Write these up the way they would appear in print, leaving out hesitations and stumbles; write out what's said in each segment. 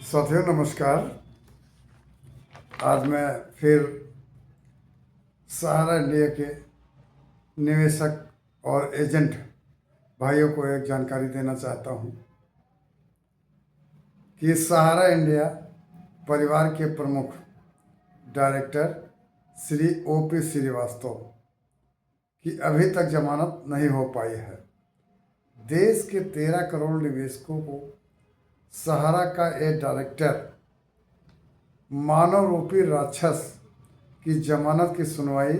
साथियों नमस्कार। आज मैं फिर सहारा इंडिया के निवेशक और एजेंट भाइयों को एक जानकारी देना चाहता हूं कि सहारा इंडिया परिवार के प्रमुख डायरेक्टर श्री OP श्रीवास्तव की अभी तक जमानत नहीं हो पाई है। देश के 13 करोड़ निवेशकों को सहारा का एक डायरेक्टर मानव रूपी राक्षस की जमानत की सुनवाई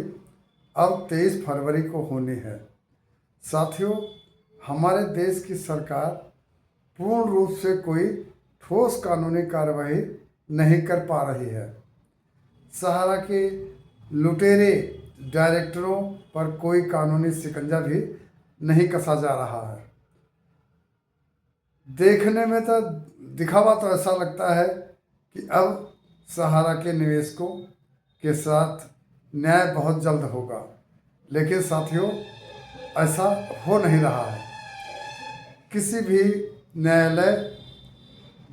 अब 23 फरवरी को होनी है। साथियों, हमारे देश की सरकार पूर्ण रूप से कोई ठोस कानूनी कार्रवाई नहीं कर पा रही है। सहारा के लुटेरे डायरेक्टरों पर कोई कानूनी शिकंजा भी नहीं कसा जा रहा है। देखने में तो दिखावा तो ऐसा लगता है कि अब सहारा के निवेशकों के साथ न्याय बहुत जल्द होगा, लेकिन साथियों ऐसा हो नहीं रहा है। किसी भी न्यायालय,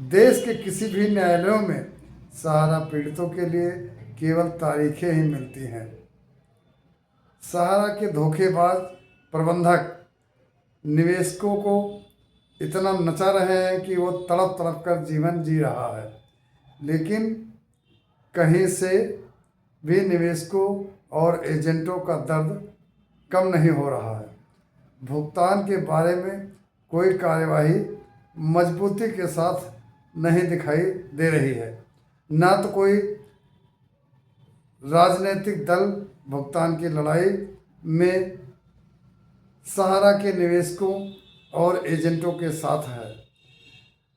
देश के किसी भी न्यायालयों में सहारा पीड़ितों के लिए केवल तारीखें ही मिलती हैं। सहारा के धोखेबाज प्रबंधक निवेशकों को इतना नचा रहे हैं कि वो तड़प तड़प कर जीवन जी रहा है, लेकिन कहीं से भी निवेशकों और एजेंटों का दर्द कम नहीं हो रहा है। भुगतान के बारे में कोई कार्यवाही मजबूती के साथ नहीं दिखाई दे रही है। ना तो कोई राजनीतिक दल भुगतान की लड़ाई में सहारा के निवेशकों और एजेंटों के साथ है,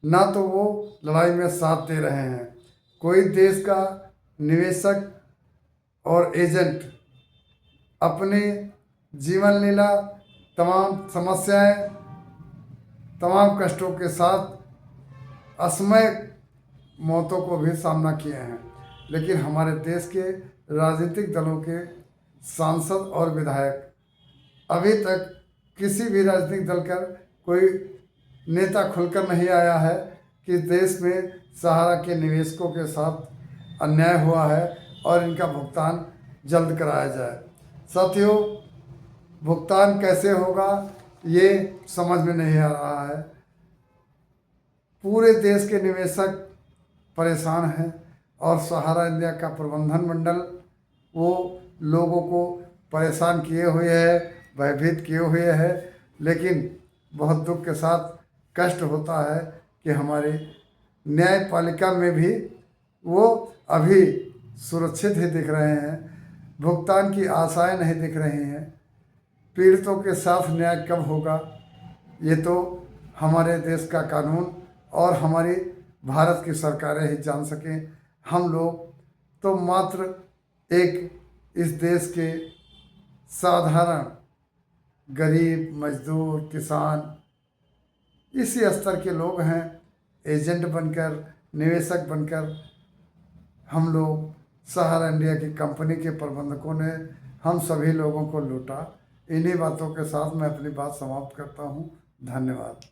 ना तो वो लड़ाई में साथ दे रहे हैं। कोई देश का निवेशक और एजेंट अपनी जीवन लीला, तमाम समस्याएं, तमाम कष्टों के साथ असमय मौतों को भी सामना किए हैं, लेकिन हमारे देश के राजनीतिक दलों के सांसद और विधायक अभी तक किसी भी राजनीतिक दल का कोई नेता खुलकर नहीं आया है कि देश में सहारा के निवेशकों के साथ अन्याय हुआ है और इनका भुगतान जल्द कराया जाए। साथियों, भुगतान कैसे होगा ये समझ में नहीं आ रहा है। पूरे देश के निवेशक परेशान हैं और सहारा इंडिया का प्रबंधन मंडल वो लोगों को परेशान किए हुए है, भयभीत किए हुए है। लेकिन बहुत दुख के साथ कष्ट होता है कि हमारे न्यायपालिका में भी वो अभी सुरक्षित ही दिख रहे हैं, भुगतान की आशाएं नहीं दिख रही हैं। पीड़ितों के साथ न्याय कब होगा ये तो हमारे देश का कानून और हमारी भारत की सरकारें ही जान सकें। हम लोग तो मात्र एक इस देश के साधारण गरीब, मजदूर, किसान, इसी स्तर के लोग हैं। एजेंट बनकर, निवेशक बनकर हम लोग, सहारा इंडिया की कंपनी के प्रबंधकों ने हम सभी लोगों को लूटा। इन्हीं बातों के साथ मैं अपनी बात समाप्त करता हूँ। धन्यवाद।